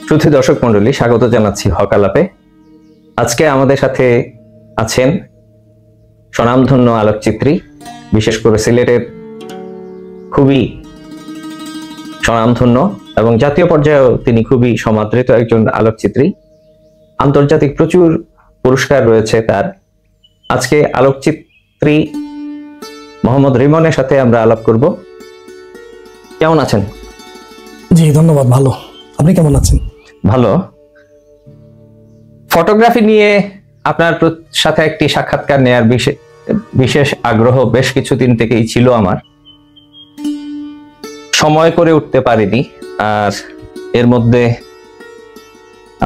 শ্রোতা দর্শক মণ্ডলী, স্বাগত জানাচ্ছি হক আলাপে। আজকে আমাদের সাথে আছেন স্বনামধন্য আলোকচিত্রী, বিশেষ করে সিলেটের খুবই স্বনামধন্য এবং জাতীয় পর্যায়েও তিনি খুবই সমাদৃত একজন আলোকচিত্রী। আন্তর্জাতিক প্রচুর পুরস্কার রয়েছে তার। আজকে আলোকচিত্রী মোহাম্মদ রিমনের সাথে আমরা আলাপ করব। কেমন আছেন? জি ধন্যবাদ, ভালো। আপনি কেমন আছেন? ভালো। ফটোগ্রাফি নিয়ে আপনার সাথে একটি সাক্ষাৎকার নেয়ার বিশেষ আগ্রহ বেশ কিছুদিন থেকেই ছিল আমার। সময় করে উঠতে পারিনি। আর এর মধ্যে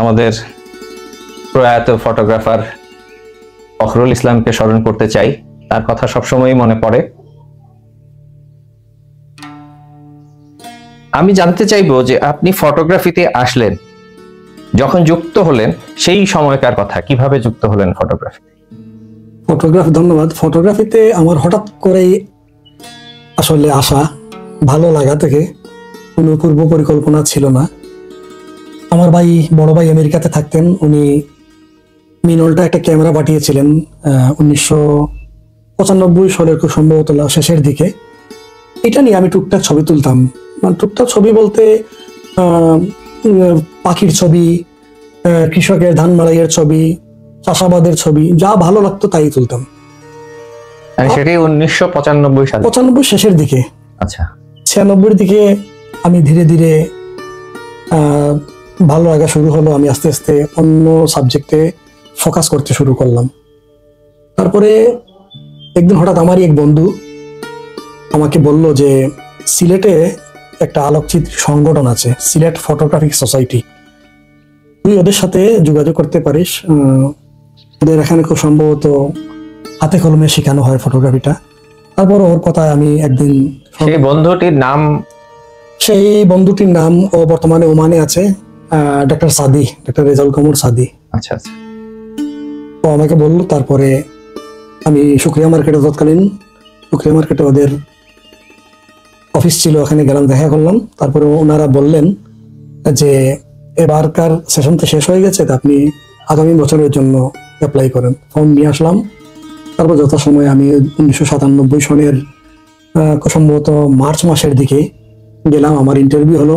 আমাদের প্রয়াত ফটোগ্রাফার ফখরুল ইসলামকে স্মরণ করতে চাই। তার কথা সবসময়ই মনে পড়ে। আমি জানতে চাইবো যে আপনি ফটোগ্রাফিতে আসলেন, যখন যুক্ত হলেন সেই সময়কার কথা, কিভাবে যুক্ত হলেন ফটোগ্রাফিতে? ধন্যবাদ। ফটোগ্রাফিতে আমার হঠাৎ করেই আসলে আসা, ভালো লাগা থেকে, কোনো পূর্ব পরিকল্পনা ছিল না। আমার বড় ভাই আমেরিকাতে থাকতেন। উনি মিনলটা একটা ক্যামেরা পাঠিয়েছিলেন 1995 সালের খুব সম্ভবত শেষের দিকে। এটা নিয়ে আমি টুকটাক ছবি তুলতাম। মানে টুকটাক ছবি বলতে পাখির ছবি, কৃষকের ধান মাড়াইয়ের ছবি, চাষাবাদের ছবি, যা ভালো লাগতো তাই তুলতাম। সেটি 1995 সালে? 95 শেষের দিকে। আচ্ছা। 96 দিকে আমি ধীরে ধীরে ভালো লাগা শুরু হলো। আমি আস্তে আস্তে অন্য সাবজেক্টে ফোকাস করতে শুরু করলাম। তারপরে একদিন হঠাৎ আমারই এক বন্ধু আমাকে বলল যে সিলেটে একটা আলোকচিত্রী সংগঠন আছে, সিলেট ফটোগ্রাফিক সোসাইটি, তুই ওদের সাথে যোগাযোগ করতে পারিস। ওদের এখানে খুব সম্ভবত হাতে কলমে শেখানো হয় ফটোগ্রাফিটা। তারপর ওর কথায় আমি একদিন, সেই বন্ধুটির নাম ও বর্তমানে ওমানে আছে, ডক্টর রেজাউল কমর সাদি। আচ্ছা আচ্ছা। ও আমাকে বললো। তারপরে আমি শুক্রিয়া মার্কেটে, তৎকালীন শুক্রিয়া মার্কেটে ওদের অফিস ছিল, ওখানে গেলাম, দেখা করলাম। তারপরে ওনারা বললেন যে এবারকার সেশন তো শেষ হয়ে গেছে, তা আপনি আগামী বছরের জন্য অ্যাপ্লাই করেন। ফর্ম নিয়ে আসলাম। তারপর যথাসময়ে আমি 1997 সনের সম্ভবত মার্চ মাসের দিকে গেলাম। আমার ইন্টারভিউ হলো।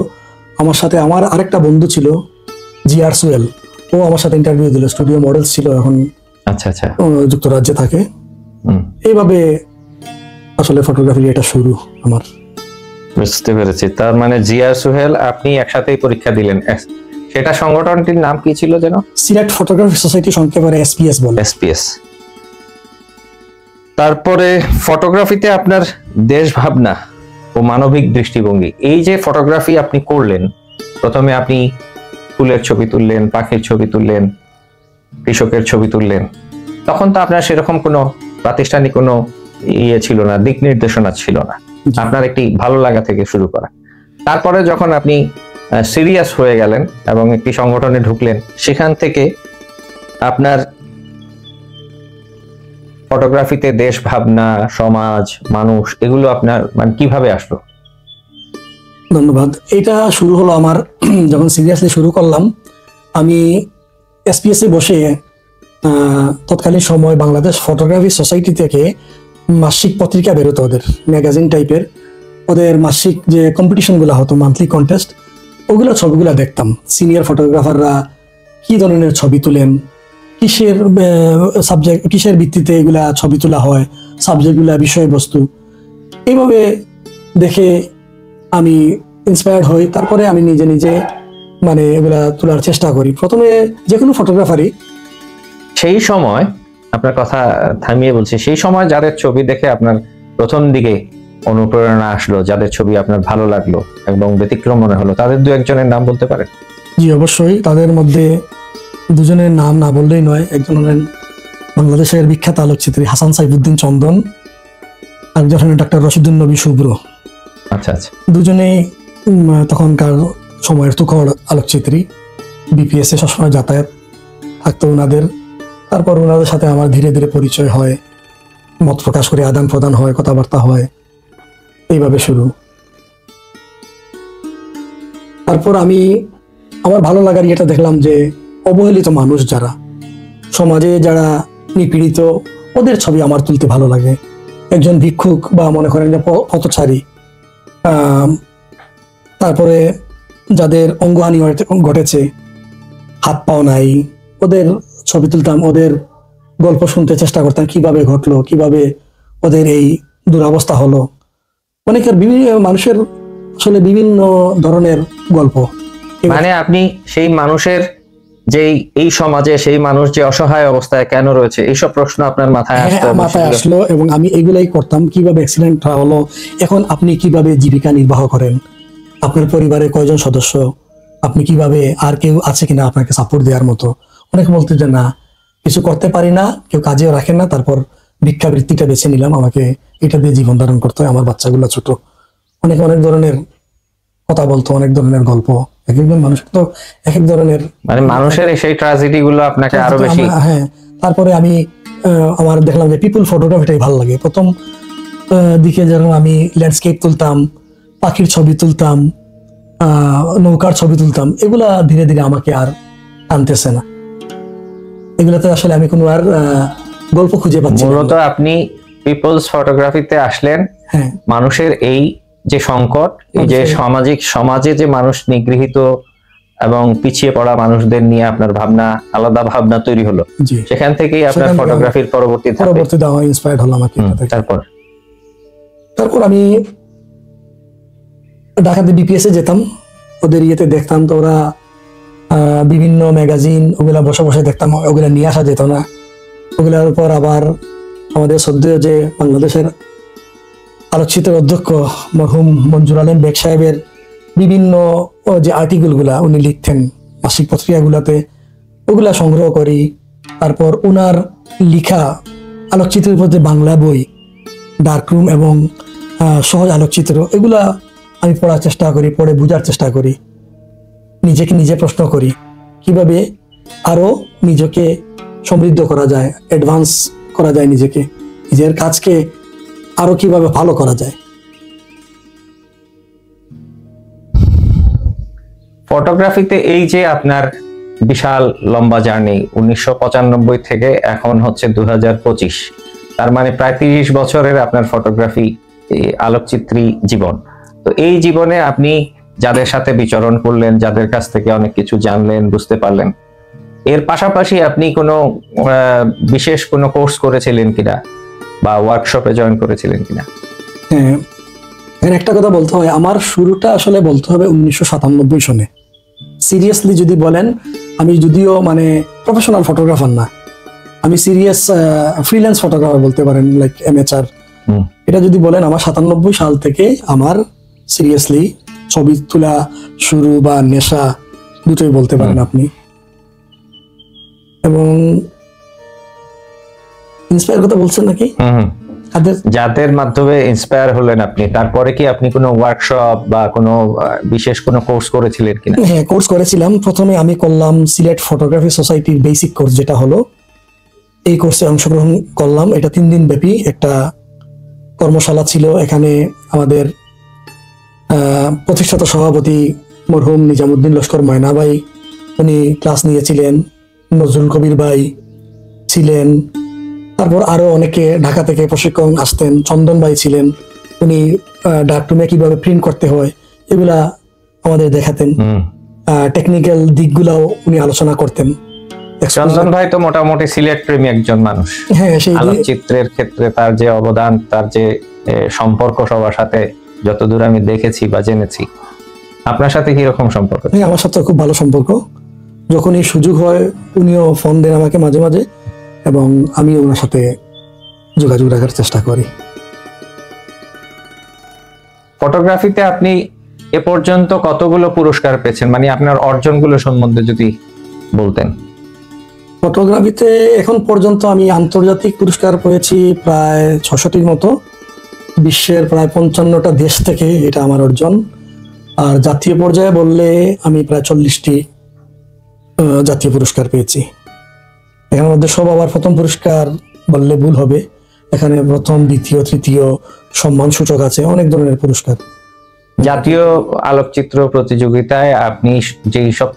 আমার সাথে আমার আরেকটা বন্ধু ছিল, জিআর সুয়েল, ও আমার সাথে ইন্টারভিউ দিল। স্টুডিও মডেলস ছিল, এখন আচ্ছা আচ্ছা যুক্তরাজ্যে থাকে। এইভাবে আসলে ফটোগ্রাফির এটা শুরু আমার। বুঝতে পেরেছি। তার মানে জিআর সুহেল আপনি একসাথেই পরীক্ষা দিলেন। সেটা সংগঠনটির নাম কি ছিল যেন? সিলেট ফটোগ্রাফি সোসাইটি, সংক্ষেপে এসপিএস বলে। এসপিএস। তারপরে ফটোগ্রাফিতে আপনার দেশ ভাবনা ও মানবিক দৃষ্টিভঙ্গি, এই যে ফটোগ্রাফি আপনি করলেন, প্রথমে আপনি ফুলের ছবি তুললেন, পাখির ছবি তুললেন, কৃষকের ছবি তুললেন, তখন তো আপনার সেরকম কোনো প্রাতিষ্ঠানিক কোনো ছিল না, দিক নির্দেশনা ছিল না, আপনার একটি ভালো লাগা থেকে শুরু করা। তারপরে যখন আপনি সিরিয়াস হয়ে গেলেন এবং একটি সংগঠনে ঢুকলেন, সেখান থেকে আপনার ফটোগ্রাফিতে দেশ ভাবনা, সমাজ, মানুষ, এগুলো আপনার মানে কিভাবে আসলো? ধন্যবাদ। এটা শুরু হলো আমার যখন সিরিয়াসলি শুরু করলাম। আমি এসপিএসে বসে তৎকালীন সময় বাংলাদেশ ফটোগ্রাফি সোসাইটি থেকে মাসিক পত্রিকা বেরোতো, ওদের ম্যাগাজিন টাইপের। ওদের মাসিক যে কম্পিটিশনগুলো হতো, মান্থলি কন্টেস্ট, ওগুলো ছবিগুলো দেখতাম। সিনিয়র ফটোগ্রাফাররা কি ধরনের ছবি তুলেন, কিসের ভিত্তিতে এগুলা ছবি তোলা হয়, সাবজেক্টগুলা, বিষয়বস্তু, এইভাবে দেখে আমি ইন্সপায়ার্ড হই। তারপরে আমি নিজে নিজে মানে এগুলা তোলার চেষ্টা করি। প্রথমে যে কোনো ফটোগ্রাফারই, সেই সময় আপনার কথা থামিয়ে বলছি, সেই সময় যাদের ছবি দেখে আপনার প্রথম দিকে অনুপ্রেরণা আসলো, যাদের ছবি আপনার ভালো লাগলো এবং ব্যতিক্রম মনে হলো, তাদের দু একজনের নাম বলতে পারেন? জি অবশ্যই। তাদের মধ্যে দুজনের নাম না বললেই নয়। একজন হলেন বাংলাদেশের বিখ্যাত আলোকচিত্রী হাসান সাইফুদ্দিন চন্দন, আরেকজন হলেন ডক্টর রশিদুন নবী শুভ্র। আচ্ছা আচ্ছা। দুজনেই তখনকার সময়ের তুখর আলোকচিত্রী, বিপিএস এ সবসময় যাতায়াত থাকতো ওনাদের। তারপর ওনাদের সাথে আমার ধীরে ধীরে পরিচয় হয়, মত প্রকাশ করে আদান প্রদান হয়, কথাবার্তা হয়, এইভাবে শুরু। তারপর আমি আমার ভালো লাগার এটা দেখলাম যে অবহেলিত মানুষ যারা সমাজে যারা নিপীড়িত ওদের ছবি আমার তুলতে ভালো লাগে। একজন ভিক্ষুক বা মনে করেন যে পথচারী, তারপরে যাদের অঙ্গহানি ঘটেছে, হাত পাও নাই, ওদের ছবি তুলতাম, ওদের গল্প শুনতে চেষ্টা করতাম কিভাবে ঘটলো, কিভাবে ওদের এই দুরবস্থা হলো। অনেকের বিভিন্ন মানুষের আসলে বিভিন্ন ধরনের গল্প। মানে আপনি সেই মানুষের যেই এই সমাজে সেই মানুষ যে অসহায় অবস্থায় কেন রয়েছে এইসব প্রশ্ন আপনার মাথায় মাথায় আসলো এবং আমি এগুলাই করতাম। কিভাবে অ্যাক্সিডেন্ট হলো, এখন আপনি কিভাবে জীবিকা নির্বাহ করেন, আপনার পরিবারে কয়জন সদস্য, আপনি কিভাবে, আর কেউ আছে কিনা আপনাকে সাপোর্ট দেওয়ার মতো। অনেকে বলতে যে না কিছু করতে পারি না, কেউ কাজেও রাখেন না, তারপর ভিক্ষাবৃত্তিটা বেছে নিলাম, আমাকে এটা দিয়ে জীবন ধারণ করতে হয়, আমার বাচ্চাগুলো ছোট। অনেক অনেক ধরনের কথা বলতো, অনেক ধরনের গল্প। এক একজন মানুষের তো এক এক ধরনের, মানে মানুষের সেই ট্র্যাজেডি গুলো আপনাকে আরো বেশি। হ্যাঁ, তারপরে আমি আমার দেখলাম যে পিপল ফটোগ্রাফিটাই ভালো লাগে। প্রথম দিকে যেরকম আমি ল্যান্ডস্কেপ তুলতাম, পাখির ছবি তুলতাম, নৌকার ছবি তুলতাম, এগুলা ধীরে ধীরে আমাকে আর টানতেছে না। এগুলাতে আসলে আমি কোনো আর গল্প খুঁজে পাচ্ছি না। মূলত আপনি পিপলস ফটোগ্রাফিতে আসলেন মানুষের এই যে সংকট, এই যে সমাজে যে মানুষ নিগৃহীত এবং পিছিয়ে পড়া মানুষদের নিয়ে আপনার ভাবনা, আলাদা ভাবনা তৈরি হলো, সেখান থেকেই আপনার ফটোগ্রাফির পরবর্তী ইন্সপায়ার্ড হলাম আমাকে। তারপর আমি ঢাকাতে বিপিএস এ যেতাম, ওদের ইয়েতে দেখতাম, তো ওরা বিভিন্ন ম্যাগাজিন ওগুলা বসে বসে দেখতাম, ওগুলা নিয়ে আসা যেত না। ওগুলার উপর আবার আমাদের সদ্য যে বাংলাদেশের আলোকচিত্র অধ্যক্ষ মরহুম মঞ্জুর আলম বেগ সাহেবের বিভিন্ন যে আর্টিকেল গুলা উনি লিখতেন মাসিক পত্রিকাগুলাতে, ওগুলা সংগ্রহ করি। তারপর উনার লিখা আলোকচিত্রের উপর যে বাংলা বই, ডার্করুম এবং সহজ আলোকচিত্র, এগুলা আমি পড়ার চেষ্টা করি, পড়ে বোঝার চেষ্টা করি, নিজেকে নিজে প্রশ্ন করি কিভাবে আরো নিজেকে সমৃদ্ধ করা যায়, অ্যাডভান্স করা যায়, নিজেকে নিজের কাজকে আরো কিভাবে ভালো করা যায়। ফটোগ্রাফিতে এই যে আপনার বিশাল লম্বা জার্নি 1995 থেকে এখন হচ্ছে 2025, তার মানে প্রায় 30 বছরের আপনার ফটোগ্রাফি আলোকচিত্রী জীবন। তো এই জীবনে আপনি যাদের সাথে বিচরণ করলেন, যাদের কাছ থেকে অনেক কিছু জানলেন, বুঝতে পারলেন, এর পাশাপাশি আপনি কোনো বিশেষ কোনো কোর্স করেছিলেন কিনা বা ওয়ার্কশপে জয়েন করেছিলেন কিনা? হ্যাঁ, একটা কথা বলতে হয়, আমার শুরুটা আসলে বলতে হবে 1997 সনে। সিরিয়াসলি যদি বলেন, আমি যদিও মানে প্রফেশনাল ফটোগ্রাফার না, আমি সিরিয়াস ফ্রিল্যান্স ফটোগ্রাফার বলতে পারেন, লাইক অ্যামেচার। এটা যদি বলেন, আমার 97 সাল থেকে আমার সিরিয়াসলি ছবি তোলা শুরু, বা নেশা দুটোই বলতে পারেন আপনি। এবং ইন্সপায়ার কথা বলছেন নাকি? যাদের মাধ্যমে ইন্সপায়ার হলেন আপনি, তারপরে কি আপনি কোনো ওয়ার্কশপ বা কোনো বিশেষ কোনো কোর্স করেছিলেন কিনা? হ্যাঁ, কোর্স করেছিলাম। প্রথমে আমি করলাম সিলেট ফটোগ্রাফি সোসাইটির বেসিক কোর্স, যেটা হলো এই কোর্সে অংশগ্রহণ করলাম। এটা 3 দিন ব্যাপী একটা কর্মশালা ছিল। এখানে আমাদের প্রতিষ্ঠাতা সভাপতি মরহুম নিজামুদ্দিন লস্কর ময়না ভাই, উনি ক্লাস নিয়েছিলেন। নজরুল কবির ভাই ছিলেন। তারপর আরো অনেকে ঢাকা থেকে প্রশিক্ষণ আসতেন। চন্দন ভাই ছিলেন, উনি ডার্করুমে কিভাবে প্রিন্ট করতে হয় এগুলা আমাদের দেখাতেন। টেকনিক্যাল দিকগুলাও উনি আলোচনা করতেন। চন্দন ভাই তো মোটামুটি সিলেট প্রেমী একজন মানুষ। হ্যাঁ, সেই আলোকচিত্রের ক্ষেত্রে তার যে অবদান, তার যে সম্পর্ক সবার সাথে যতদূর আমি দেখেছি বা জেনেছি। আপনার সাথে কি রকম সম্পর্ক? আমার সাথে খুব ভালো সম্পর্ক। যখন এই সুযোগ হয় উনিও ফোন দেন আমাকে মাঝে মাঝে, এবং আমি ওনার সাথে যোগাযোগ রাখার চেষ্টা করি। ফটোগ্রাফিতে আপনি এ পর্যন্ত কতগুলো পুরস্কার পেয়েছেন, মানে আপনার অর্জনগুলো সম্বন্ধে যদি বলতেন? ফটোগ্রাফিতে এখন পর্যন্ত আমি আন্তর্জাতিক পুরস্কার পেয়েছি প্রায় 600টির মতো, বিশ্বের প্রায় 55টা দেশ থেকে, এটা আমার অর্জন। আর জাতীয় পর্যায়ে বললে আমি প্রায় 40টি জাতীয় পুরস্কার পেয়েছি। এখানের মধ্যে সব আবার প্রথম পুরস্কার বললে ভুল হবে, এখানে প্রথম, দ্বিতীয়, তৃতীয় সম্মান সূচক আছে, অনেক ধরনের পুরস্কার। জাতীয় আলোকচিত্র প্রতিযোগিতায় আপনি যেই সব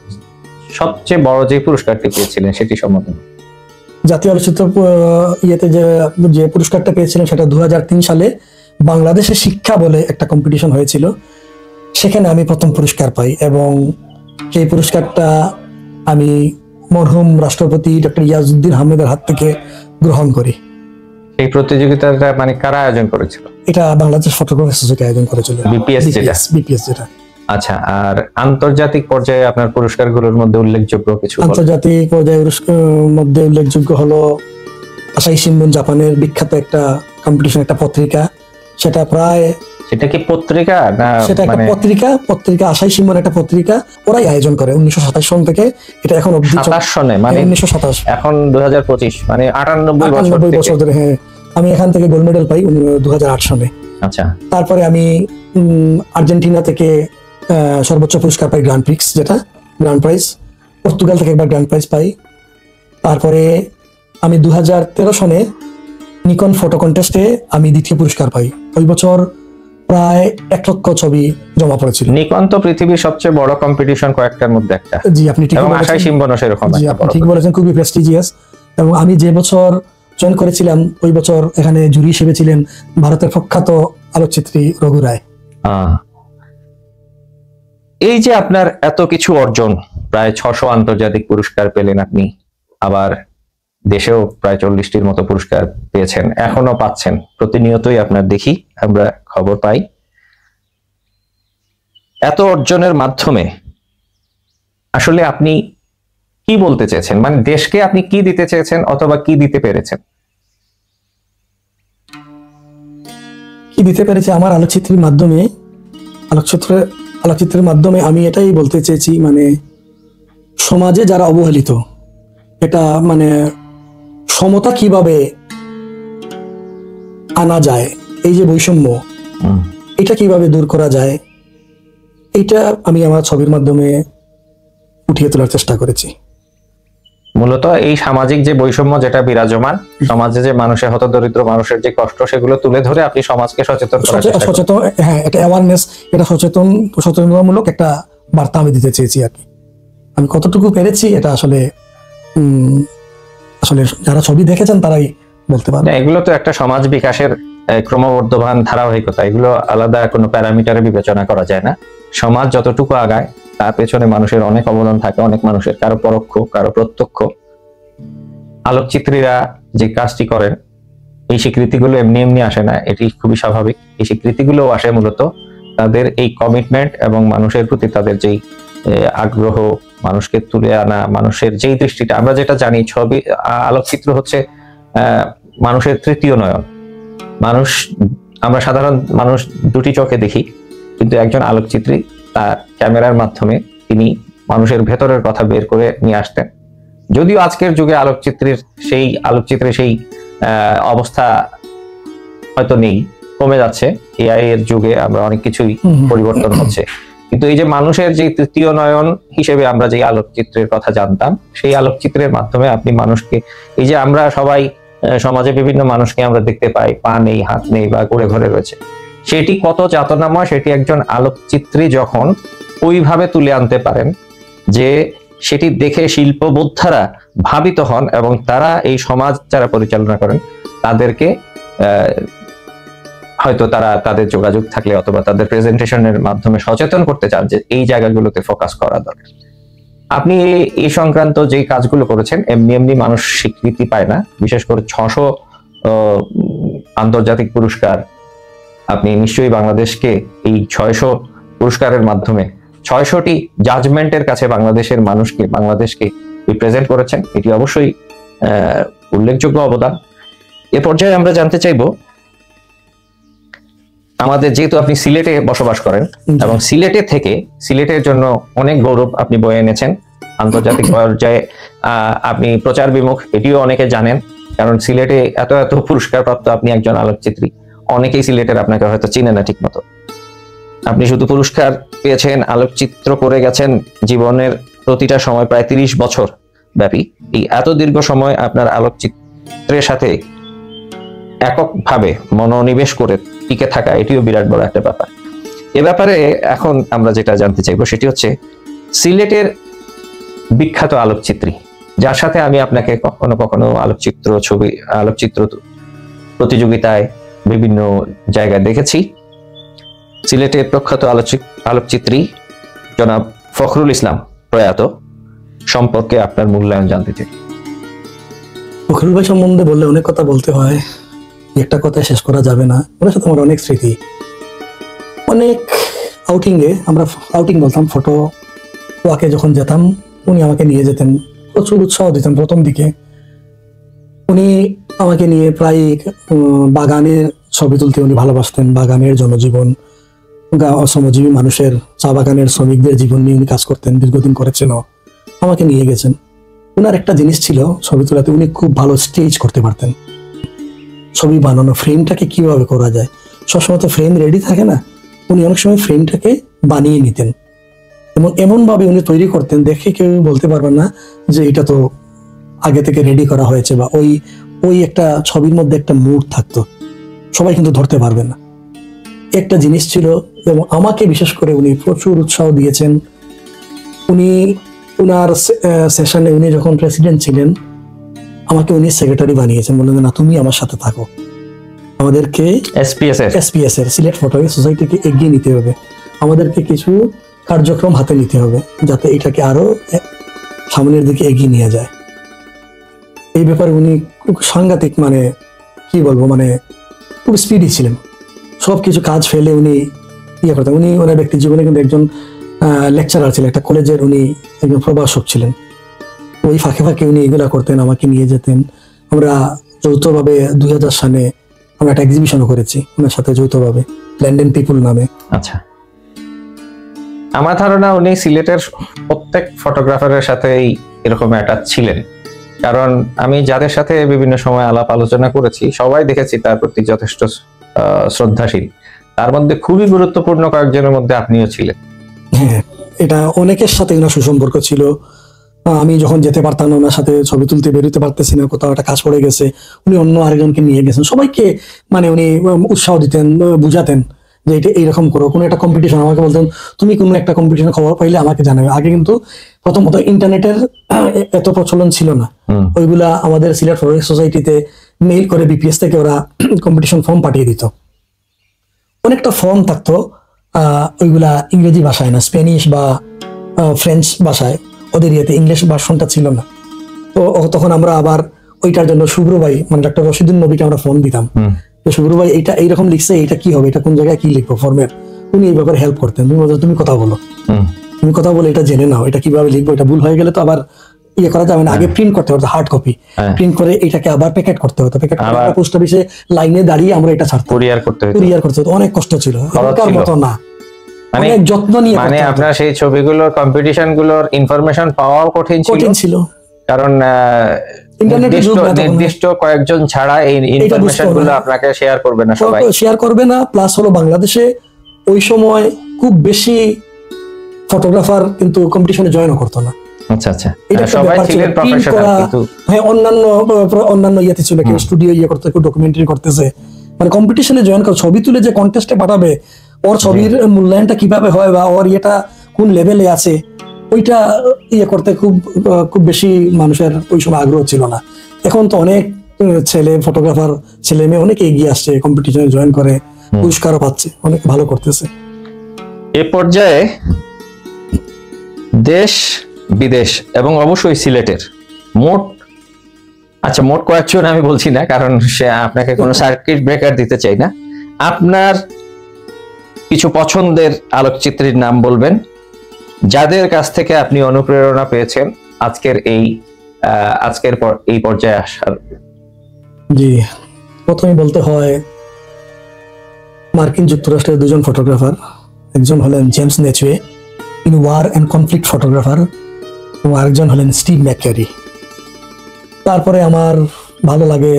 সবচেয়ে বড় যে পুরস্কারটি পেয়েছিলেন সেটি সম্বন্ধে। জাতীয় আলোচিত ইয়েতে যে পুরস্কারটা পেয়েছিলেন সেটা 2003 সালে বাংলাদেশে শিক্ষা বলে একটা কম্পিটিশন হয়েছিল, সেখানে আমি প্রথম পুরস্কার পাই এবং সেই পুরস্কারটা আমি মরহুম রাষ্ট্রপতি ডক্টর ইয়াজউদ্দিন আহমেদের হাত থেকে গ্রহণ করি। এই প্রতিযোগিতাটা মানে কারা আয়োজন করেছিল? এটা বাংলাদেশ ফটোগ্রাফি সোসাইটি আয়োজন করেছিল, বিপিএস যেটা। আচ্ছা, আর আন্তর্জাতিক পর্যায়ে আপনার পুরস্কারগুলোর মধ্যে উল্লেখযোগ্য কিছু? আন্তর্জাতিক পর্যায়ে মধ্যে উল্লেখযোগ্য হলো আসাহি শিম্বুন, জাপানের বিখ্যাত একটা কম্পিটিশন, একটা পত্রিকা। সেটা কি পত্রিকা না? সেটা একটা পত্রিকা আসাহি শিম্বুন একটা পত্রিকা, ওরাই আয়োজন করে 1927 সন থেকে। এটা এখন অবধি 27 সনে, মানে 1927, এখন 2025, মানে 98 বছর ধরে। হ্যাঁ, আমি এখান থেকে গোল্ড মেডেল পাই 2008 সনে। আচ্ছা, তারপরে আমি আর্জেন্টিনা থেকে সর্বোচ্চ পুরস্কার পাই, গ্র্যান্ড প্রিক্স, যেটা গ্র্যান্ড প্রাইজ। পর্তুগাল থেকে একবার গ্র্যান্ড প্রাইজ পাই। তারপরে আমি 2013 সনে নিকন ফটো কন্টেস্টে আমি দ্বিতীয় পুরস্কার পাই। ওই বছর প্রায় 1 লক্ষ ছবি জমা পড়েছিল। নিকন তো পৃথিবীর সবচেয়ে বড় কম্পিটিশন কয়েকটার মধ্যে একটা। জি, আপনি ঠিক বলেছেন। আসাহি শিম্বুনও সেরকম। জি, আপনি ঠিক বলেছেন, খুবই প্রেস্টিজিয়াস। এবং আমি যে বছর জয়েন করেছিলাম ওই বছর এখানে জুরি হিসেবে ছিলেন ভারতের প্রখ্যাত আলোকচিত্রী রঘু রায়। এই যে আপনার এত কিছু অর্জন, প্রায় 600 আন্তর্জাতিক পুরস্কার পেলেন আপনি, আবার দেশেও প্রায় 40টির মতো পুরস্কার পেয়েছেন, এখনো পাচ্ছেন, প্রতিনিয়তই আপনার দেখি, আমরা খবর পাই। এত অর্জনের মাধ্যমে আসলে আপনি কি বলতে চেয়েছেন? মানে দেশকে আপনি কি দিতে চেয়েছেন অথবা কি দিতে পেরেছেন? কি দিতে পেরেছি আমার আলোকচিত্রের মাধ্যমে আমি এটাই বলতে চেয়েছি, মানে সমাজে যারা অবহেলিত, এটা মানে সমতা কিভাবে আনা যায়, এই যে বৈষম্য, এটা কিভাবে দূর করা যায়, এটা আমি আমার ছবির মাধ্যমে উঠিয়ে তোলার চেষ্টা করেছি। মূলত এই সামাজিক যে বৈষম্য যেটা বিরাজমান সমাজে, যে মানুষের হতদরিদ্র মানুষের যে কষ্ট, সেগুলো তুলে ধরে আপনি সমাজকে সচেতন করার চেষ্টা করেন। হ্যাঁ, এটা অ্যাওয়ারনেস, এটা সচেতনতামূলক একটা বার্তা আমি দিতে চেয়েছি আর কি। আমি কতটুকু পেরেছি এটা আসলে যারা ছবি দেখেছেন তারাই বলতে পারবে। এগুলো তো একটা সমাজ বিকাশের ক্রমবর্ধমান ধারাবাহিকতা, এগুলো আলাদা কোনো প্যারামিটারে বিবেচনা করা যায় না। সমাজ যতটুকু আগায় তার পেছনে মানুষের অনেক অবদান থাকে, অনেক মানুষের, কারো পরোক্ষ কারো প্রত্যক্ষ। আলোকচিত্রীরা যে কাজটি করেন, এই স্বীকৃতিগুলো এমনি এমনি আসে না, এটি খুবই স্বাভাবিক। এই স্বীকৃতিগুলো আসে মূলত তাদের এই কমিটমেন্ট এবং মানুষের প্রতি তাদের যেই আগ্রহ, মানুষকে তুলে আনা, মানুষের যেই দৃষ্টিটা। আমরা যেটা জানি, ছবি, আলোকচিত্র হচ্ছে মানুষের তৃতীয় নয়ন। আমরা সাধারণ মানুষ দুটি চোখে দেখি, কিন্তু একজন আলোকচিত্রী তার ক্যামেরার মাধ্যমে তিনি মানুষের ভেতরের কথা বের করে নিয়ে আসতেন। যদিও আজকের যুগে আলোকচিত্রের সেই অবস্থা হয়তো নেই, কমে যাচ্ছে। এআই এর যুগে আমরা অনেক কিছুই পরিবর্তন হচ্ছে, কিন্তু এই যে মানুষের যে তৃতীয় নয়ন হিসেবে আমরা যে আলোকচিত্রের কথা জানতাম, সেই আলোকচিত্রের মাধ্যমে আপনি মানুষকে, এই যে আমরা সবাই সমাজে বিভিন্ন মানুষকে আমরা দেখতে পাই, পা নেই, হাত নেই বা ঘুরে ঘরে রয়েছে, সেটি কত যাতনাময়, সেটি একজন আলোকচিত্রী যখন ওইভাবে তুলে আনতে পারেন যে সেটি দেখে শিল্পবোদ্ধারা ভাবিত হন এবং তারা এই সমাজ যারা পরিচালনা করেন তাদেরকে হয়তো তাদের যোগাযোগ থাকলে অথবা তাদের প্রেজেন্টেশনের মাধ্যমে সচেতন করতে চান যে এই জায়গাগুলোতে ফোকাস করা দরকার। আপনি এই সংক্রান্ত যে কাজগুলো করেছেন, এমনি এমনি মানুষ স্বীকৃতি পায় না। বিশেষ করে 600 আন্তর্জাতিক পুরস্কার, আপনি নিশ্চয়ই বাংলাদেশকে এই 600 পুরস্কারের মাধ্যমে 600টি জাজমেন্টের কাছে বাংলাদেশকে রিপ্রেজেন্ট করেছেন। এটি অবশ্যই উল্লেখযোগ্য অবদান। এ পর্যায়ে আমরা জানতে চাইব, আমাদের যেহেতু আপনি সিলেটে বসবাস করেন এবং সিলেটের জন্য অনেক গৌরব আপনি বয়ে এনেছেন আন্তর্জাতিক পর্যায়ে, আপনি প্রচার বিমুখ, এটিও অনেকে জানেন, কারণ সিলেটে এত এত পুরস্কার প্রাপ্ত আপনি একজন আলোকচিত্রী। অনেকেই সিলেটের আপনাকে হয়তো চিনে না ঠিক মতো। আপনি শুধু পুরস্কার পেয়েছেন, আলোকচিত্র করে গেছেন জীবনের প্রতিটা সময়, প্রায় 30 বছর ব্যাপী। এই এত দীর্ঘ সময় আপনার আলোকচিত্রের সাথে এককভাবে মনোনিবেশ করে টিকে থাকা, এটিও বিরাট বড় একটা ব্যাপার। এ ব্যাপারে এখন আমরা যেটা জানতে চাইবো সেটি হচ্ছে, সিলেটের বিখ্যাত আলোকচিত্রী, যার সাথে আমি আপনাকে কখনো কখনো আলোকচিত্র প্রতিযোগিতায় বিভিন্ন জায়গায় দেখেছি। সিলেটের প্রখ্যাত আলোকচিত্রী জনাব ফখরুল ইসলাম প্রয়াত সম্পর্কে আপনার মূল্যায়ন জানতে চাই। ফখরুল ভাই সম্বন্ধে বললে অনেক কথা বলতে হয়, একটা কথায় শেষ করা যাবে না। ওনার সাথে আমার অনেক স্মৃতি, অনেক আমরা আউটিং বলতাম, ফটো ওয়াকে যখন যেতাম উনি আমাকে নিয়ে যেতেন, প্রচুর উৎসাহ দিতেন। প্রথম দিকে উনি আমাকে নিয়ে প্রায় বাগানের ছবি তুলতে উনি ভালোবাসতেন। বাগানের জনজীবন, শ্রমজীবী মানুষের, চা বাগানের শ্রমিকদের জীবন নিয়ে উনি কাজ করতেন, দীর্ঘদিন করেছেন, আমাকে নিয়ে গেছেন। ওনার একটা জিনিস ছিল ছবি তোলাতে, উনি খুব ভালো স্টেজ করতে পারতেন। ছবি বানানো, ফ্রেমটাকে কিভাবে করা যায়, সবসময় তো ফ্রেম রেডি থাকে না, উনি অনেক সময় ফ্রেমটাকে বানিয়ে নিতেন এবং এমন ভাবে উনি তৈরি করতেন দেখে কেউ বলতে পারবেন না যে এটা তো আগে থেকে রেডি করা হয়েছে, বা ওই একটা ছবির মধ্যে একটা মুড থাকতো, সবাই কিন্তু ধরতে পারবে না। একটা জিনিস ছিল, এবং আমাকে বিশেষ করে উনি প্রচুর উৎসাহ দিয়েছেন। উনার সেশনে উনি যখন প্রেসিডেন্ট ছিলেন, আমাকে উনি সেক্রেটারি বানিয়েছেন, বললেন না তুমি আমার সাথে থাকো, আমাদেরকে এসপিএস এর সিলেট ফটোগ্রাফি সোসাইটিকে এগিয়ে নিতে হবে, আমাদেরকে কিছু কার্যক্রম হাতে নিতে হবে যাতে এটাকে আরো সামনের দিকে এগিয়ে নিয়ে যায়। এই ব্যাপারে উনি খুব সাংঘাতিক, মানে কি বলবো, মানে খুব স্পিডি ছিলেন। সবকিছু কাজ ফেলে উনি করতেন। উনি ওনার ব্যক্তি জীবনে কিন্তু একজন লেকচারার ছিলেন, একটা কলেজের উনি একজন প্রভাষক ছিলেন। ওই ফাঁকে ফাঁকে উনি এগুলা করতেন, আমাকে নিয়ে যেতেন। আমরা যৌথভাবে 2000 সালে আমরা একটা এক্সিবিশনও করেছি ওনার সাথে যৌথভাবে, ল্যান্ডেন পিপুল নামে। আচ্ছা, আমার ধারণা উনি সিলেটের প্রত্যেক ফটোগ্রাফারের সাথেই এরকম অ্যাটাচ ছিলেন, কারণ আমি যাদের সাথে বিভিন্ন সময় আলাপ আলোচনা করেছি সবাই দেখেছি তার প্রতি যথেষ্ট শ্রদ্ধাশীল। তার মধ্যে খুবই গুরুত্বপূর্ণ কয়েকজনের মধ্যে আপনিও ছিলেন। হ্যাঁ, এটা অনেকের সাথে ওনার সুসম্পর্ক ছিল। আমি যখন যেতে পারতাম না, ওনার সাথে ছবি তুলতে বেরোতে পারতেছি না, কোথাও একটা কাজ পড়ে গেছে, উনি অন্য আরেকজনকে নিয়ে গেছেন। সবাইকে মানে উনি উৎসাহ দিতেন, বুঝাতেন যে এটা এইরকম করো। কোনো একটা কম্পিটিশন আমাকে বলতেন, তুমি কোনো একটা কম্পিটিশন খবর পাইলে আমাকে জানাবে। আগে কিন্তু প্রথমত ইন্টারনেটের এত প্রচলন ছিল না, ওইগুলা আমাদের সিলেট ফটোগ্রাফি সোসাইটিতে মেইল করে বিপিএস থেকে ওরা কম্পিটিশন ফর্ম পাঠিয়ে দিত। অনেকটা ফর্ম থাকতো, ওইগুলা ইংরেজি ভাষায় না, স্প্যানিশ বা ফ্রেঞ্চ ভাষায়, ওদের ইয়েতে ইংলিশ ভার্সনটা ছিল না। তো তখন আমরা আবার ওইটার জন্য শুভ্র ভাই, মানে ডক্টর রশিদুল নবীকে আমরা ফর্ম দিতাম, শুভ্র ভাই এইটা এইরকম লিখছে, এটা কি হবে, এটা কোন জায়গায় কি লিখবো ফর্মের। উনি এই ব্যাপারে হেল্প করতেন। তুমি কথা বলো, তুমি কথা বলে এটা জেনে নাও, এটা কিভাবে লিখবো, এটা ভুল হয়ে গেলে তো আবার ইয়ে করা যাবে না। আগে প্রিন্ট করতে হতো, হার্ড কপি প্রিন্ট করে এটাকে আবার প্যাকেট করতে হতো, প্যাকেট করে পোস্ট অফিসে লাইনে দাঁড়িয়ে আমরা এটা ছাড়তাম, কুরিয়ার করতে হতো। অনেক কষ্ট ছিল, এখনকার মতো না, অনেক যত্ন নিয়ে। মানে আপনার সেই ছবিগুলোর কম্পিটিশন গুলোর ইনফরমেশন পাওয়াও কঠিন ছিল, কারণ নির্দিষ্ট কয়েকজন ছাড়া এই ইনফরমেশন গুলো আপনাকে শেয়ার করবে না, সবাই শেয়ার করবে না। প্লাস হলো বাংলাদেশে ওই সময় খুব বেশি ফটোগ্রাফার কিন্তু কম্পিটিশনে জয়েন করতো না। আচ্ছা আচ্ছা, সবাই ছিলেন প্রফেশনাল, কিন্তু হ্যাঁ অন্যান্য ইয়েতে ছিল, কেউ স্টুডিও ইয়ে করতে, কেউ ডকুমেন্টারি করতেছে। মানে কম্পিটিশনে জয়েন করে ছবি তুলে যে কন্টেস্টে পাঠাবে, ওর ছবির মূল্যায়নটা কিভাবে হয় বা ওর ইয়েটা কোন লেভেলে আছে, ওইটা ইয়ে করতে খুব বেশি মানুষের ওই সময় আগ্রহ ছিল না। এখন তো অনেক ফটোগ্রাফার ছেলে মেয়ে অনেক এগিয়ে আসছে, কম্পিটিশনে জয়েন করে পুরস্কারও পাচ্ছে, অনেক ভালো করতেছে। এ পর্যায়ে দেশ বিদেশ এবং অবশ্যই সিলেটের মোট কয়েকজন আমি বলছি না, কারণ সে আপনাকে কোনো সার্কিট ব্রেকার দিতে চাই না। আপনার কিছু পছন্দের আলোকচিত্রীর নাম বলবেন, যাদের কাছ থেকে আপনি অনুপ্রেরণা পেয়েছেন আজকের এই পর্যায়ে আসার। জি, প্রথমে বলতে হয় মার্কিন যুক্তরাষ্ট্রের দুজন ফটোগ্রাফার, একজন হলেন James Nachtwey, in war and conflict photographer, এবং আরেকজন হলেন স্টিভ ম্যাকক্যারি। তারপরে আমার ভালো লাগে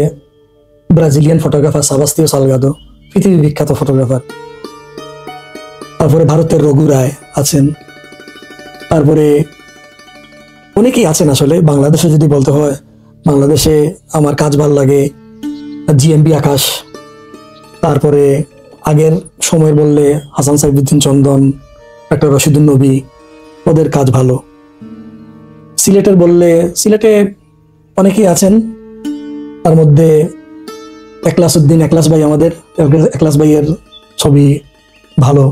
ব্রাজিলিয়ান ফটোগ্রাফার সাবাস্তিও সালগাদো, পৃথিবী বিখ্যাত ফটোগ্রাফার। তারপরে ভারতের রঘু রায় আছেন। তারপরে অনেকেই আছেন আসলে। বাংলাদেশে যদি বলতে হয়, বাংলাদেশে আমার কাজ ভালো লাগে জিএমবি আকাশ, তারপরে আগের সময়ের বললে হাসান সাইফুদ্দিন চন্দন, ডক্টর রশিদুল নবী, ওদের কাজ ভালো। সিলেটের বললে সিলেটে অনেকেই আছেন, তার মধ্যে একলাস উদ্দিন, একলাস ভাই, আমাদের একলাস ভাইয়ের ছবি ভালো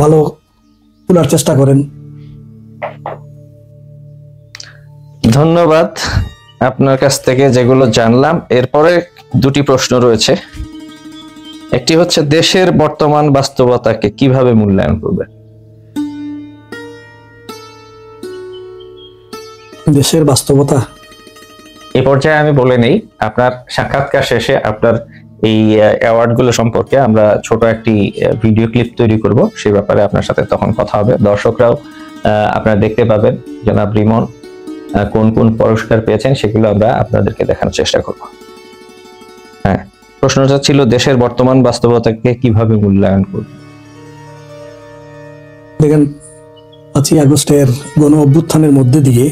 ভালো তোলার চেষ্টা করেন। ধন্যবাদ আপনার কাছ থেকে যেগুলো জানলাম। এরপরে দুটি প্রশ্ন রয়েছে। একটি হচ্ছে দেশের বর্তমান বাস্তবতাকে কিভাবে মূল্যায়ন করবে? দেশের বাস্তবতা এই পর্যায়ে আমি বলে নেই, আপনার সাক্ষাৎকার শেষে আপনার এই অ্যাওয়ার্ড গুলো সম্পর্কে আমরা ছোট একটি ভিডিও ক্লিপ তৈরি করব, সেই ব্যাপারে আপনার সাথে তখন কথা হবে। দর্শকরাও আপনারা দেখতে পাবেন জনাব রিমন কোন কোন পুরস্কার পেয়েছেন, সেগুলো আমরা আপনাদেরকে দেখানোর চেষ্টা করব। হ্যাঁ, প্রশ্নটা ছিল দেশের বর্তমান বাস্তবতাকে কিভাবে মূল্যায়ন করবে। দেখেন, 5ই আগস্টের গণ অভ্যুত্থানের মধ্যে দিয়ে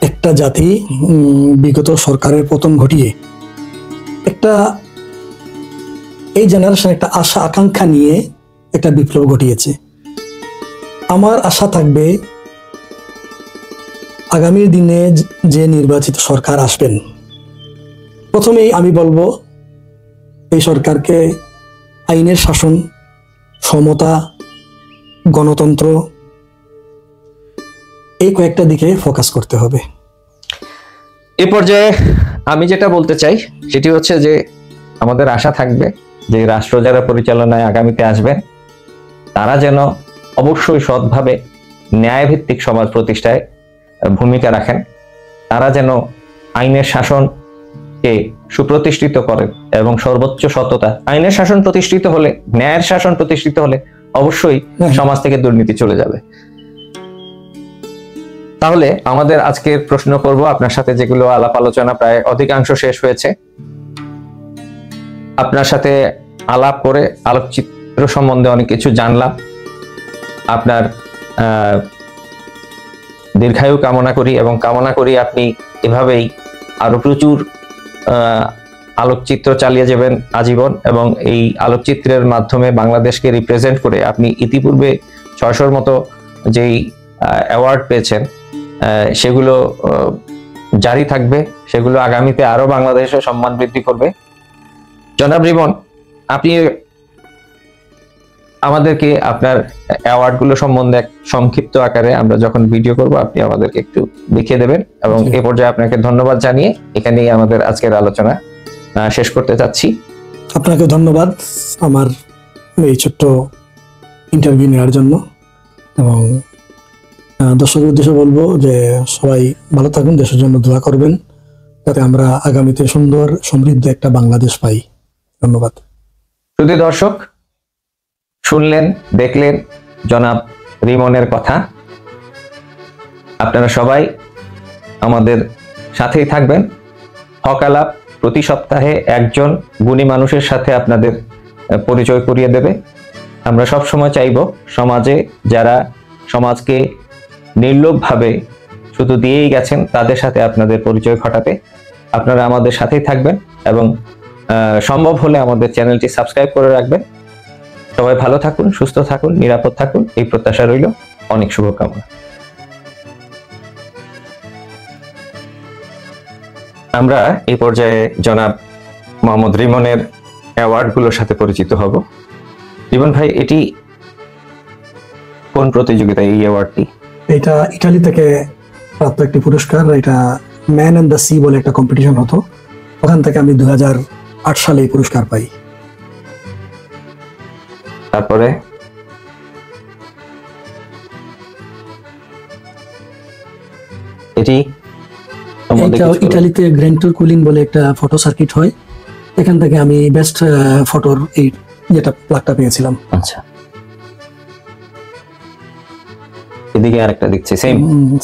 একটা জাতি বিগত সরকারের পতন ঘটিয়ে একটা এই জেনারেশন একটা আশা আকাঙ্ক্ষা নিয়ে একটা বিপ্লব ঘটিয়েছে। আমার আশা থাকবে আগামী দিনে যে নির্বাচিত সরকার আসবেন, প্রথমেই আমি বলবো এই সরকারকে আইনের শাসন, সমতা, গণতন্ত্র, এই কয়েকটা দিকে ফোকাস করতে হবে। এ পর্যায়ে আমি যেটা বলতে চাই সেটি হচ্ছে যে আমাদের আশা থাকবে যে রাষ্ট্র যারা পরিচালনায় আগামীতে আসবেন তারা যেন অবশ্যই সৎভাবে ন্যায়ভিত্তিক সমাজ প্রতিষ্ঠায় ভূমিকা রাখেন, তারা যেন আইনের শাসনকে সুপ্রতিষ্ঠিত করেন এবং সর্বোচ্চ সততা। আইনের শাসন প্রতিষ্ঠিত হলে, ন্যায়ের শাসন প্রতিষ্ঠিত হলে অবশ্যই সমাজ থেকে দুর্নীতি চলে যাবে। তাহলে আমাদের আজকের প্রশ্ন করব আপনার সাথে, যেগুলো আলাপ আলোচনা প্রায় অধিকাংশ শেষ হয়েছে। আপনার সাথে আলাপ করে আলোকচিত্র সম্বন্ধে অনেক কিছু জানলাম। আপনার দীর্ঘায়ু কামনা করি এবং কামনা করি আপনি এভাবেই আরো প্রচুর আলোকচিত্র চালিয়ে যাবেন আজীবন, এবং এই আলোকচিত্রের মাধ্যমে বাংলাদেশকে রিপ্রেজেন্ট করে আপনি ইতিপূর্বে 600-র মতো যেই অ্যাওয়ার্ড পেয়েছেন সেগুলো জারি থাকবে, সেগুলো আগামীতে আরো বাংলাদেশের সম্মান বৃদ্ধি করবে। জনাব রিমন, আপনি আমাদেরকে আপনার অ্যাওয়ার্ড গুলো সম্বন্ধে এক সংক্ষিপ্ত আকারে আমরা যখন ভিডিও করব আপনি আমাদেরকে একটু দেখিয়ে দেবেন, এবং এ পর্যায়ে আপনাকে ধন্যবাদ জানিয়ে এখানেই আমাদের আজকের আলোচনা শেষ করতে চাচ্ছি। আপনাকে ধন্যবাদ আমার এই ছোট্ট ইন্টারভিউ নেওয়ার জন্য, এবং দর্শকের উদ্দেশ্যে বলবো যে সবাই ভালো থাকুন, দেশের জন্য দোয়া করবেন যাতে আমরা আগামীতে সুন্দর সমৃদ্ধ একটা বাংলাদেশ পাই। ধন্যবাদ। শুধু দর্শক শুনলেন, দেখলেন জনাব রিমনের কথা। আপনারা সবাই আমাদের সাথেই থাকবেন। হক আলাপ প্রতি সপ্তাহে একজন গুণী মানুষের সাথে আপনাদের পরিচয় করিয়ে দেবে। আমরা সব সময় চাইব সমাজে যারা সমাজকে নির্লোভভাবে শুধু দিয়েই গেছেন তাদের সাথে আপনাদের পরিচয় ঘটাতে। আপনারা আমাদের সাথেই থাকবেন এবং সম্ভব হলে আমাদের চ্যানেলটি সাবস্ক্রাইব করে রাখবেন। সবাই ভালো থাকুন, সুস্থ থাকুন, নিরাপদ থাকুন, এই প্রত্যাশা রইল। অনেক শুভকামনা। আমরা এই পর্যায়ে জনাব মোহাম্মদ রিমনের অ্যাওয়ার্ডগুলোর সাথে পরিচিত হব। রিমন ভাই, এটি কোন প্রতিযোগিতা এই অ্যাওয়ার্ডটি? এটা ইটালি থেকে প্রাপ্ত একটি পুরস্কার। এটা ম্যান অ্যান্ড দ্য সি বলে একটা কম্পিটিশন হতো, ওখান থেকে আমি 2008 সালে এই পুরস্কার পাই। তারপরে এটি ইটালিতে গ্র্যান্ড ট্যুর কুলিং বলে একটা ফটো সার্কিট হয়, এখান থেকে আমি বেস্ট ফটোর এই যেটা প্লাগটা পেয়েছিলাম। আচ্ছা, এদিকে আরেকটা দেখছি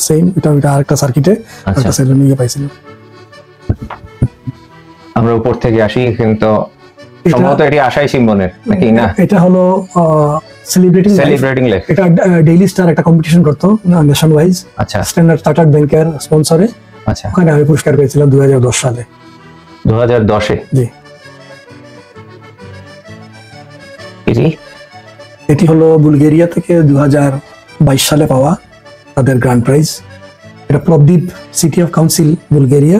সেম এটা আরেকটা সার্কিটে একটা সেরেমনি পাইছিলাম। আমরা উপর থেকে আসি, কিন্তু সম্ভবত এটি আশাই সিম্বনের নাকি না? এটা হলো সেলিব্রেটিং লাইফ। এটা ডেইলি স্টার একটা কম্পিটিশন করতো নেশন ওয়াইজ। আচ্ছা, স্ট্যান্ডার্ড চার্টার্ড ব্যাংকের স্পন্সরে। আচ্ছা, ওখানে আমি পুরস্কার পেয়েছিলাম 2010 সালে। 2010-এ? জি। এটি হলো বুলগেরিয়া থেকে 2022 সালে পাওয়া তাদের গ্র্যান্ড প্রাইজ। এটা প্রদীপ সিটি অফ কাউন্সিল বুলগেরিয়া,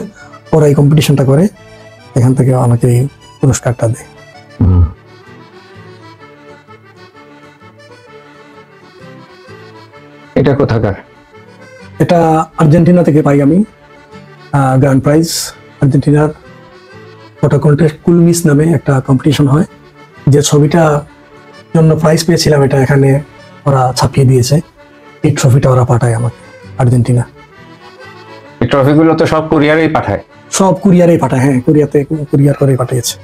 ওরা এই কম্পিটিশনটা করে, এখান থেকে আমাকে এই পুরস্কারটা দেয়। এটা কোথাকার? এটা আর্জেন্টিনা থেকে পাই আমি গ্র্যান্ড প্রাইজ। আর্জেন্টিনার ফটো কন্টেস্ট কুলমিস নামে একটা কম্পিটিশন হয়, যে ছবিটা জন্য প্রাইজ পেয়েছিলাম এটা এখানে ওরা ছাপিয়ে দিয়েছে, এই ট্রফিটা ওরা পাঠায় আমাকে আর্জেন্টিনা। এই ট্রফিগুলো তো সব কুরিয়ারেই পাঠায়? সব কুরিয়ারেই পাঠায়, হ্যাঁ কুরিয়ার করে পাঠিয়েছে।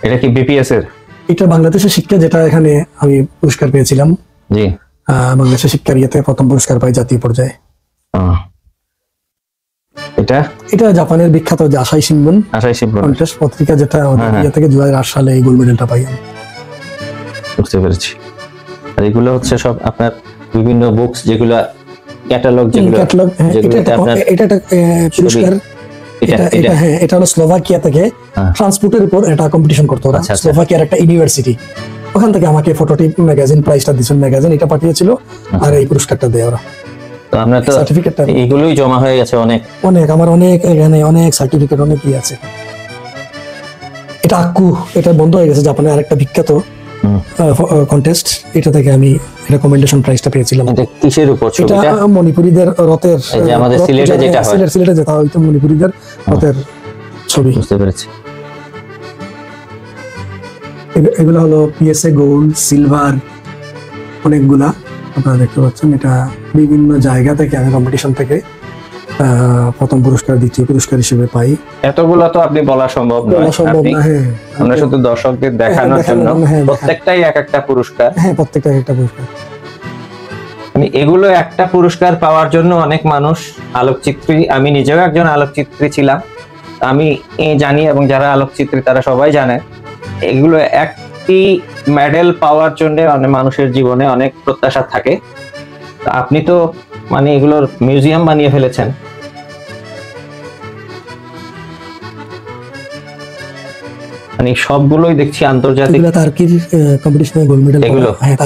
এটা কি বিপিএস এর? এটা বাংলাদেশের শিক্ষা, যেটা এখানে আমি পুরস্কার পেয়েছিলাম। জি, বাংলাদেশের শিক্ষার ইয়েতে প্রথম পুরস্কার পাই জাতীয় পর্যায়ে। এটা এটা জাপানের বিখ্যাত যে আসাই শিম্বন কন্টেস্ট পত্রিকা, যেটা ইয়ে থেকে 2008 সালে এই গোল্ড মেডেলটা পাই আমি। বুঝতে পেরেছি। আর এগুলো হচ্ছে সব আপনার বিভিন্ন বুকস, যেগুলো ক্যাটালগ, যেগুলো এটা একটা পুরস্কার। এটা হলো স্লোভাকিয়া থেকে ট্রান্সপোর্টের উপর একটা কম্পিটিশন করতো ওরা। স্লোভাকিয়ার একটা ইউনিভার্সিটি, ওখান থেকে আমাকে ফটোটিপ ম্যাগাজিন প্রাইজটা দিয়েছিল, ম্যাগাজিন এটা পাঠিয়েছিল, আর এই পুরস্কারটা দেয় ওরা। তো আপনার তো সার্টিফিকেটটা এগুলোই জমা হয়ে গেছে অনেক আমার এখানে অনেক সার্টিফিকেট, অনেকই আছে। এটা আক্কু, এটা বন্ধ হয়ে গেছে, জাপানের আরেকটা বিখ্যাত কন্টেস্ট, এটা থেকে আমি রেকমেন্ডেশন প্রাইজটা পেয়েছিলাম। এটা কিসের উপর? এটা মণিপুরীদের রথের, আমাদের সিলেটে যেটা হয়, সিলেটে যেটা হয় তো মণিপুরীদের রথের ছবি। বুঝতে পেরেছি। এগুলো হলো পিএসএ গোল্ড, সিলভার, অনেকগুলা আপনারা দেখতে পাচ্ছেন। এটা বিভিন্ন জায়গা থেকে আমি কম্পিটিশন থেকে প্রথম পুরস্কার, দ্বিতীয় পুরস্কার হিসেবে পাই। এতগুলো তো আপনি বলা সম্ভব নয়, হ্যাঁ। আমরা শুধু দর্শকদের দেখানোর জন্য প্রত্যেকটাই এক একটা পুরস্কার। হ্যাঁ, প্রত্যেকটা একটা পুরস্কার। এগুলো একটা পুরস্কার পাওয়ার জন্য অনেক মানুষ আলোকচিত্রী, আমি নিজেও একজন আলোকচিত্রী ছিলাম, আমি জানি, এবং যারা আলোকচিত্রী তারা সবাই জানে, এগুলো একটি মেডেল পাওয়ার জন্য অনেক মানুষের জীবনে অনেক প্রত্যাশা থাকে। আপনি তো মানে এগুলোর মিউজিয়াম বানিয়ে ফেলেছেন। মানে সবগুলোই দেখছি আন্তর্জাতিক। টার্কির কম্পিটিশনে গোল্ড মেডেল। এগুলো হ্যাঁ,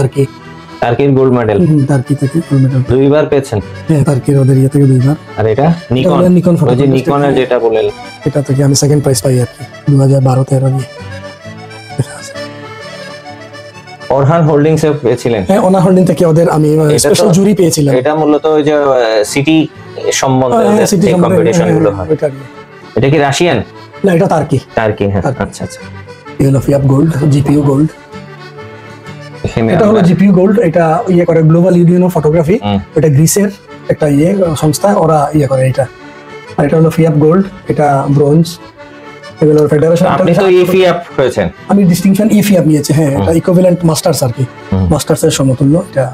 টার্কির গোল্ড মেডেল। টার্কি থেকে গোল্ড মেডেল 2বার পেয়েছেন? হ্যাঁ, টার্কির ওদের ইয়ে থেকে 2বার। আর এটা নিকন, ওই যে নিকনের যেটা বললেন, এটা থেকে আমি সেকেন্ড প্রাইজ পাই আর কি 2012-13 নিয়ে। অরহান হোল্ডিংস এ পেয়েছিলেন? হ্যাঁ, অরহান হোল্ডিং থেকে ওদের আমি স্পেশাল জুরি পেয়েছিলাম। এটা মূলত ওই যে সিটি সম্বন্ধে এই কম্পিটিশন গুলো হয়। এটা কি রাশিয়ান? না, এটা টার্কি। হ্যাঁ, আচ্ছা। ফিয়াপ গোল্ড, জিপিইউ গোল্ড। এটা হলো জিপিইউ গোল্ড, এটা ইয়ে করে গ্লোবাল ইউনিয়ন অফ ফটোগ্রাফি, এটা গ্রিসের একটা সংস্থা, ওরা ইয়ে করে এটা। আর এটা হলো ফিয়াপ গোল্ড, এটা ব্রোঞ্জ। এগুলোর ফেডারেশন। আপনি তো ইফিআপ হয়েছেন? আমি ডিস্টিংশন ইফিআপ নিয়েছি। হ্যাঁ, এটা ইকুইভ্যালেন্ট মাস্টার্স আর কি, মাস্টার্সের সমতুল্য এটা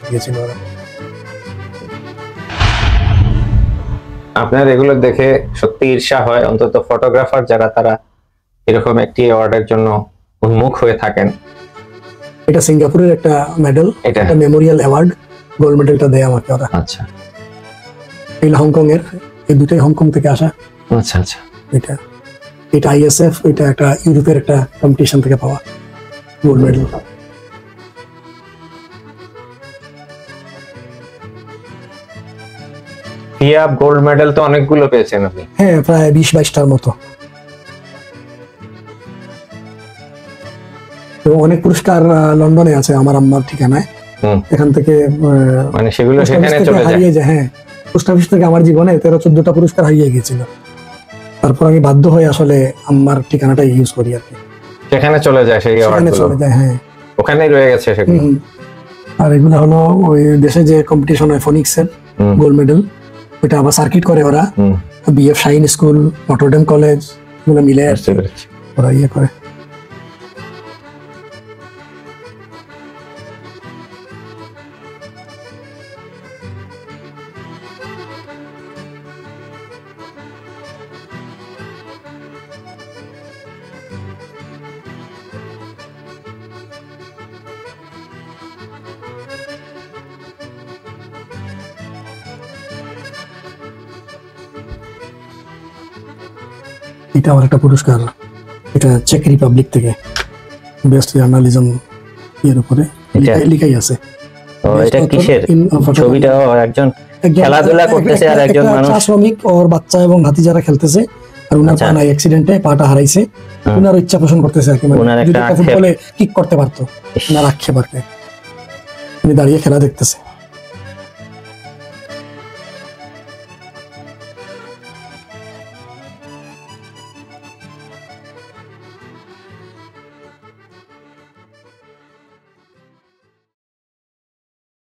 দিয়েছিল ওরা। আপনার এগুলো দেখে সত্যি ঈর্ষা হয়, অন্তত ফটোগ্রাফার যারা তারা এরকম একটি অ্যাওয়ার্ডের জন্য উন্মুখ হয়ে থাকেন। এটা সিঙ্গাপুরের একটা মেডেল, এটা মেমোরিয়াল অ্যাওয়ার্ড, গোল্ড মেডেলটা দেয় আমাকে ওরা। আচ্ছা। এটা হংকং এর, এই দুটোই হংকং থেকে আসা। আচ্ছা। এটা আইএসএফ, এটা একটা ইউরোপের একটা কম্পিটিশন থেকে পাওয়া গোল্ড মেডেল। ফিয়াপ গোল্ড মেডেল তো অনেকগুলো পেয়েছেন আপনি? হ্যাঁ, প্রায় 20-22টার মতো। অনেক পুরস্কার লন্ডনে আছে আমার আম্মার ঠিকানায়, এখান থেকে মানে সেগুলো সেখানে চলে যায়। হ্যাঁ, পোস্ট অফিস থেকে আমার জীবনে 13-14টা পুরস্কার হারিয়ে গিয়েছিল। তারপর আমি বাধ্য হয়ে আসলে আম্মার ঠিকানাটা ইউজ করি আর কি। সেখানে চলে যায় সেই অ্যাওয়ার্ডগুলো? চলে যায়, হ্যাঁ, ওখানেই রয়ে গেছে সেগুলো। আর এগুলো হলো ওই দেশে যে কম্পিটিশন হয় ফোনিক্সের গোল্ড মেডেল, ওইটা আবার সার্কিট করে ওরা, BF shine school, Notre Dame college, এগুলো মিলে ওরা ইয়ে করে। এটা আমার একটা পুরস্কার, এটা চেক রিপাবলিক থেকে, বেস্ট জার্নালিজম এর উপরে লেখাই আছে। এটা কিসের ছবিটা? একজন খেলাধুলা করতেছে আর একজন মানুষ চা শ্রমিক ওর বাচ্চা এবং ভাতিজারা খেলতেছে আর উনার আচ্ছা। পা নাই, অ্যাক্সিডেন্টে পাটা হারাইছে, উনার ইচ্ছা পোষণ করতেছে আর কি, উনার যদি একটা একটা ফুটবলে কিক করতে পারতো, উনার আক্ষেপ আর কি, উনি দাঁড়িয়ে খেলা দেখতেছে।